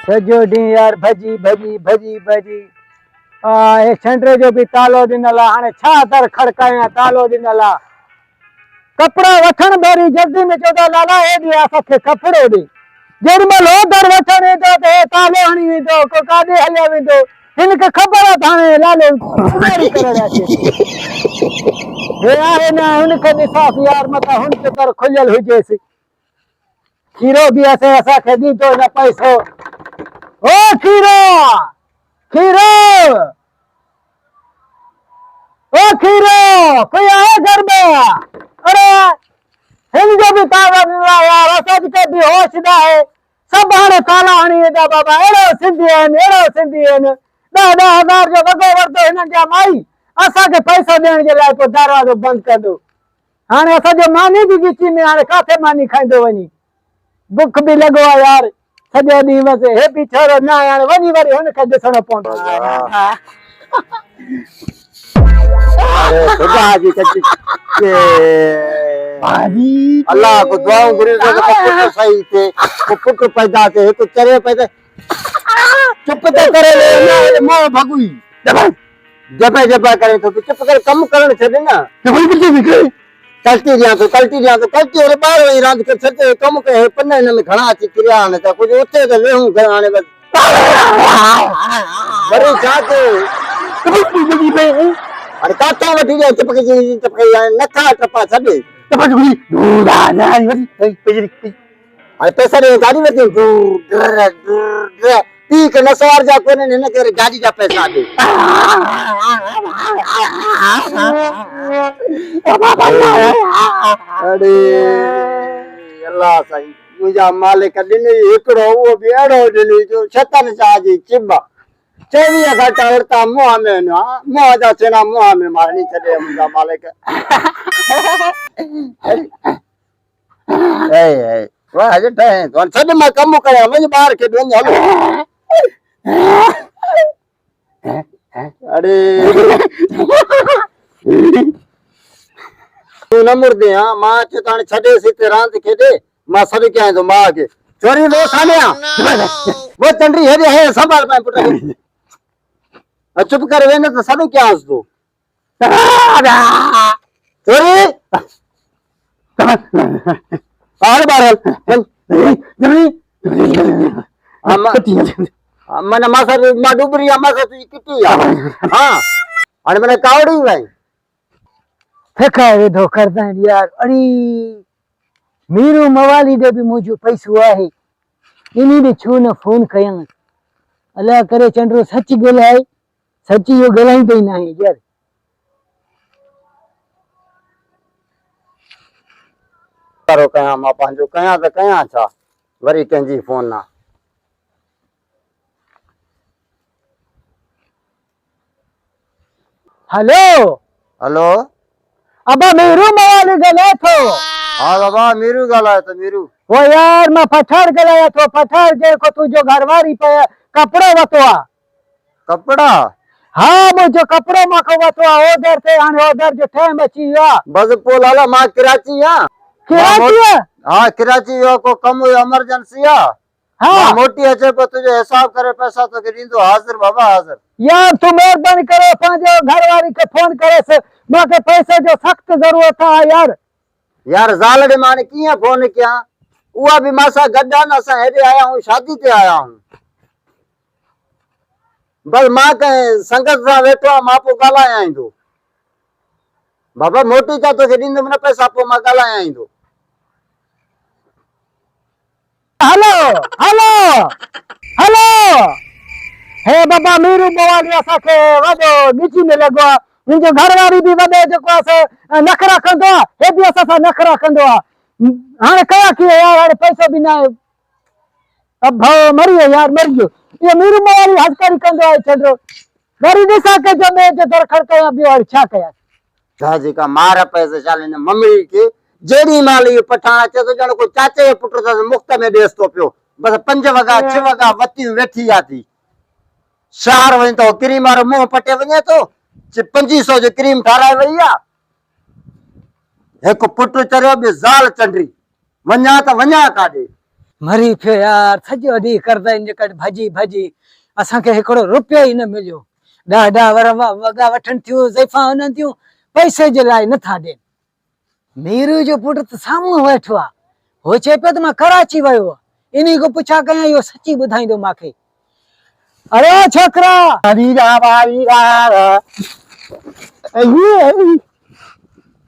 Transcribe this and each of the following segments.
सॼो ॾींहुं यार भॼी भॼी भॼी भॼी हे छंड जो बि तालो ॾिनल आहे। हाणे छा दर खड़कायां, तालो ॾिनल आहे। कपिड़ा वठण भरी जल्दी में चवंदा लाला हे ॾे असांखे कपिड़ो ॾे। जेॾी महिल हो दर वठण ईंदो त हे तालो हणी वेंदो, को काॾे हलियो वेंदो। हिनखे ख़बर आहे त हाणे लालो चुनारी करण अचे थो। हे आहे न हुनखे ॾिसांसि यार, मथां हुनखे दर खुलियल हुजेसि। खीरो बि असांखे ॾींदो न पैसो। ओ खीरो, खीरो, ओ खीरो, कोई आहे घर में? अरे हिन जो बि तालो ॾिनो आहे यार, असांखे बि होश न आहे। सभु हाणे ताला हणी वेंदा बाबा। अहिड़ो सिंधी आहिनि, अहिड़ो सिंधी आहिनि। 10,000 जो वॻो वरितो हिननि जा माई, असांखे पैसो ॾियण जे लाइ पोइ दरवाज़ो बंदि कंदो। हाणे असांजो मानी बि विची में, हाणे काथे मानी खाईंदो वञी। बुख बि लॻो आहे यार, सॼो ॾींहुं बसि हे बि छोरो न आहे, हाणे वञी वरी हुनखे ॾिसणो पवंदो। अल्लाह को दुआऊं घुरी तो पुट सही थे, को पुट पैदा थे, तो चरे पैदा। चुप तो करे ले मोह भगुई जबे जबे करे तो चुप कर, कम करण छे ना। कल्टी रे बार वही रांद कर छते कम के पन्ने न में घणा अची किरिया ने त कुछ उते तो वेहूं घर हाने बस बड़ी छाते अरे काथा वठी जाए चपके नखा टपा छडे टपा दूधा ना अरे पैसा रे गाड़ी में दूर ती के नसवार जा कोने ने करे गाड़ी जा पैसा दे। अरे अल्लाह सही मुझा मालिक दिन एकड़ो वो भी एड़ो दिली जो छतन साजी चिबा 24 घंटा उड़ता मुंह में ना मुंह जा सेना मुंह में मारनी छदे मुझा मालिक। ए वाह जे टाइम तो छद में कम करे मुझे बाहर के दोन हलो। अरे तू न मुर्दे हां मां चताने छडे सीते रांद खेदे मां सद के तो मां के चोरी वो साने वो चंडरी है संभाल पाए पुट चुप कर वे न तो सद क्या हंस दो चोरी बाहर बाहर मन मासा मा डुबरी मासा तू किटी हां आणि મને કાવડી ભાઈ फेका वेधो करदा यार। अरे मीरू मवाली दे भी मुझो पैसो आहे, इनी भी छो न फोन कया। अल्लाह करे चंड्रो सच ॻाल्हाए, सची यो ॻाल्हाईंदो ही न आहे यार। करो कया मां पंहिंजो कया त कया छा वरी कंहिंजी फोन ना। हेलो हेलो अबा मीरू मवाली ॻाल्हाए थो। हाँ बाबा मीरू ॻाल्हाए तो मीरू वो यार मां पठार ॻाल्हायां थो। पठार जेको तुंहिंजो घरवारी पे कपिड़ो वरितो आहे। कपड़ा हाँ मुझो कपड़ो मां वरितो आहे ऑर्डर ते। हाणे ऑर्डर जो टाइम अची वियो आहे। बस पोइ लाला मां कराची आहियां। कराची आहे? हाँ कराची जो को कम हुयो इमरजेंसी आहे। हाँ मोटी अचे पे तुझे हिसाब करे पैसा तो के दींदो हाजिर बाबा हाजिर। यार तू मेहरबानी करे पंहिंजो घरवारी के फोन करे मांखे पैसे जो सख्त जरूरत है यार। यार ज़ाल दे माने किया फोन किया उहा भी मासा गड्डा न सा हेडे आया हूं शादी ते आया हूं। बस मां के संगत सा वेठो मां पो गालाया आइंदो बाबा मोटी चा तो के दींदो न पैसा पो मां गालाया आइंदो। हेलो हेलो हेलो हे बाबा मीरू मवाली असांखे वॾो ॾिची में लॻो आहे। मुंहिंजो घरवारी बि वॾो जेको आहे नखरा कंदो आहे, हे बि असां सां नखरा कंदो आहे। हाणे कया कीअं यार, हाणे पैसो बि न आहे। अब भाउ मरी वियो यार, मरी वियो। इहो मीरू मवाली हज़करी कंदो आहे चंड्रो। वरी ॾिसां के जो मैं जो दर खड़कायां ॿियो हाणे छा कयां। छा जेका मार पैसे चाले न मम्मी के जेडी माल ये पठान अचे तो ॼण को चाचे पुट त मुफ्त में ॾेस तो पियो। बस 5 वॻा 6 वॻा वती वेठी आती शहर वञ तो क्रीम वारो मुंह पटे वञे तो 2500 जो क्रीम ठाराए वई आ। एक पुट चरियो बि ज़ाल चंडरी वञा त वञा काॾे। मरी पियो यार, सॼो ॾींहुं करदा आहिनि जेका भॼी भॼी, असांखे हिकिड़ो रुपयो ई न मिलियो। 10 वर वॻा वठनि थियूं, ज़ैफ़ा वञनि थियूं, पैसे जे लाइ नथा ॾियनि। मीरू जो पुट त साम्हूं वेठो आहे, हो चए पियो त मां कराची वियो आहे, इन्ही को पुछा कयां, इहो सची ॿुधाईंदो मूंखे। अरे छोकरा,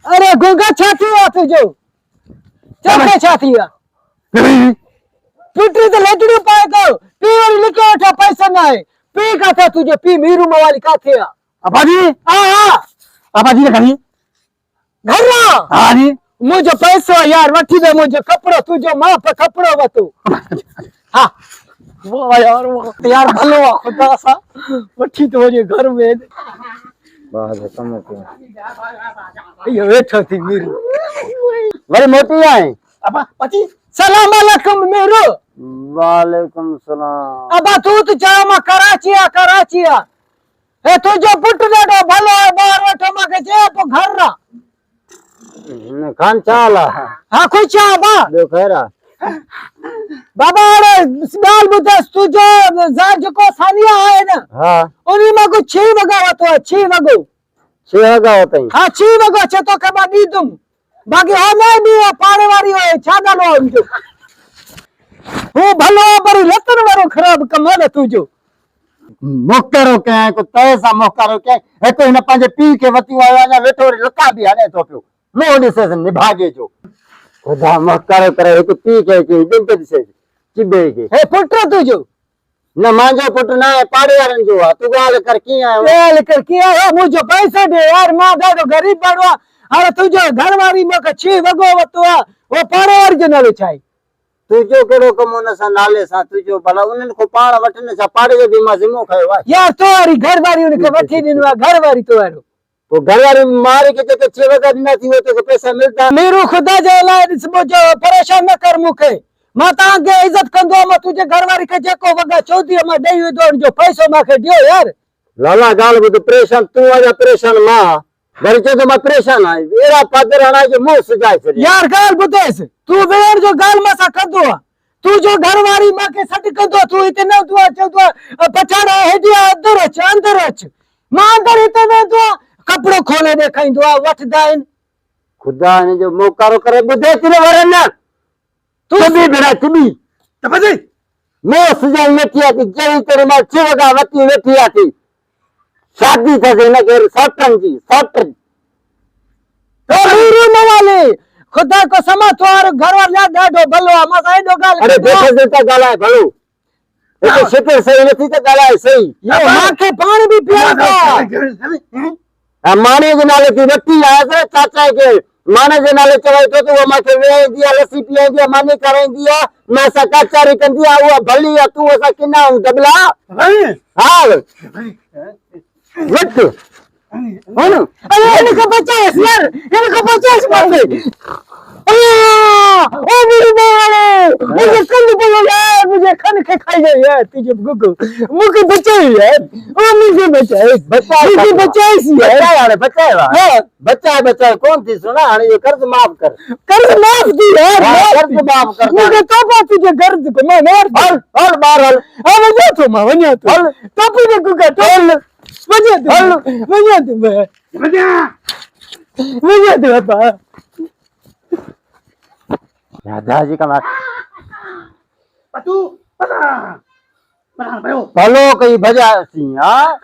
अरे गुंगा छा थी वियो तुंहिंजो? तोखे छा थी वियो? पुटी त लजड़ियूं पाए थो, पी वरी लिखियो वेठो, पैसा न आहे। पी किथे तुंहिंजो पी? मीरू मवाली किथे आहे? अबाजी हा अबाजी ने खणी घर हाँ जी मुझे पैसो आहे यार, वठी दे मुझे कपड़ो, तुझो माप कपड़ो वतो। हाँ वो यार वो यार भलो आहे, खुदा सा वठी तो मुझे घर में। बस कम के ये वेठो थी मीरू, वरी मोटी आए। अबा पची सलाम अलैकुम मीरू। वालेकुम सलाम। अबा तू तो जा मां कराची आ, कराची आ। ए तुझो पुट ॾाढो भलो आहे, ॿाहिरि वेठो, मूंखे चए पियो घर रह। न खान चाला हा कुछ आ बा ॿियो ख़ैर आहे? बाबा अरे ॻाल्हि ॿुधाएसि, तुंहिंजो ज़ा जेको सानिया आहे न, हा उन्ही मां कुझु 6 वॻा वतो आहे, 6 वॻो। 6 वॻा होतई। हाँ 6 वॻो चए तो के मां ॾींदुमि, बाक़ी हो न ॾींदो, पाड़े वारी होए, छा ॻाल्हि आहे हुनजो? हू भलो आहे, पर लतन वारो ख़राब कम आहे न तुंहिंजो। मोकरो कयां को पैसा मोकरो कयां, हिकु हिन पंहिंजे पीउ खे वती आयो अञा वेठो वरी लका बि हणे थो पियो। नो ॾिसेसि निभागे जो खुदा मोकरो करे, हिकु पीउ खे ॿिनि खे ॾिसेसि चिबे खे। हे पुट तुंहिंजो? न मुंहिंजो पुटु न आहे, पाड़े वारनि जो आहे। तूं ॻाल्हि कर कीअं आयो? ॻाल्हि कर कीअं आहे? मुंहिंजो पैसे ॾे यार, मां ॾाढो ग़रीब माण्हू आहियां। हाणे तुंहिंजो घरवारी मूंखे 6 वॻो वतो आहे, वो पाड़े वारी जो नालो छा आहे? तुंहिंजो कहिड़ो कमु हुन सां नाले सां? तुंहिंजो भला उन्हनि खां पाण वठनि छा? पाड़े जो बि मां ज़िमो खयो आहे यार तो वारी घरवारी उनखे वठी ॾिनो आहे, घरवारी तो वारो। पोइ घरवारी मारे खे जेके 6 वॻा ॾिना थी उहे तोखे पैसा मिलंदा? मीरू खुदा जे लाइ ॾिस, मुंहिंजो परेशान न कर मूंखे, मां तव्हांखे इज़त कंदो आहियां। मां तुंहिंजे घरवारी खे जेको वॻा चवंदी आहे मां ॾेई वेंदो, हुनजो पैसो मूंखे ॾियो यार। लाला ॻाल्हि ॿुध, परेशान तूं आहियां, परेशान मां। वरी चए थो मां परेशान आहियां, अहिड़ा पादर हणाए जो मुंहुं सुजाए छॾियो। यार ॻाल्हि ॿुधेसि, तूं वेहण जो ॻाल्हि मां सां कंदो आहे, तुंहिंजो घरवारी मूंखे सॾु कंदो, तूं हिते न हूंदो आहे, चवंदो आहे पछाड़ा हेॾी आहे, अंदरि अच अंदरि अच। मां अंदरि हिते वेंदो आहे, कपिड़ो खोले ॾेखारींदो आहे, वठंदा आहिनि। खुदा हिन जो मोकारो करे ॿुधे थी न वरे न तूं बि भेड़ा चिबी त पची मुंहुं सुजाई वेठी आहे थी, जहिड़ी तेरे मां 6 वॻा वती वेठी आहे थी। शादी अथसि हिनखे सौटनि जी, सौटनि। मीरू मवाली खुदा को समा तुम्हारो घरवाला ॾाढो भलो आहे, मां सां एॾो ॻाल्हि अरे कंदो आहे। बेटे से त ॻाल्हाए भलो, हिकु शिकिर सही नथी त ॻाल्हाए सही। यो मूंखे पाणी बि पीआरींदो आहे। माणे जे नाले ते वठी आयसि चाचा खे, माणे जे नाले चवाई थो त उहा मूंखे वेहाईंदी आहे, लस्सी पीआईंदी आहे, मानी कराईंदी आहे, मां सां कचारी कंदी आहे, उहा भली आहे। तूं असां किना आहियूं दबला? हा वठ अरे इनखे बचाएसि यार, इनखे बचाएसि मूंखे। ओ मीरू मवाली मुझे कंद पयो यार, मुझे खन के खाई गई यार तुझे गुगु, मुझे बचाए यार, ओ मुझे बचाए, मुझे बचाएसि यार। बचाए हाणे बचाए हाँ बचाए बचाए कोन थी सुना। हाणे ये कर्ज माफ कर, कर्ज माफ दी यार, हाँ, कर्ज माफ कर। मुझे तो तुझे कर्ज को मैं मार हल हल बाहर हल अब वञा थो मां, वञा थो हल तो तुझे गुगा तो वञा थो, वञा थो मैं, वञा थो बाबा। दादाजी का मार पतू पता पता भयो भलो कई भजासी। हाँ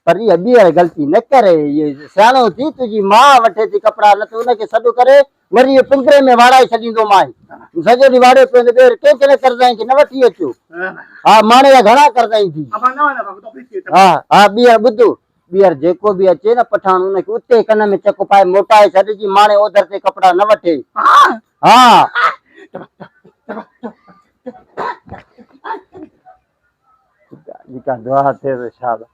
पर ये अभी है गलती न करे, ये सियाणो थी तुझी मां वठे थी कपड़ा, न तो उनखे सॾु करे वरी ये पिंजरे में वाड़ाए छॾींदो माई। सॼो ॾींहुं वाड़े पियो ॿेर कंहिंखे न करजांइ कि न वठी अचो। हा माणे जा घणा करजांइ थी। अब ना ना तो प्लीज हा हा ॿीहर ॿुधो, ॿीहर जेको बि अचे न पठान उनखे उते कन में चक पाए मोटाए छॾिजी, माणे ओधर ते कपड़ा न वठे। हा दुआ थिए तो शाबाश।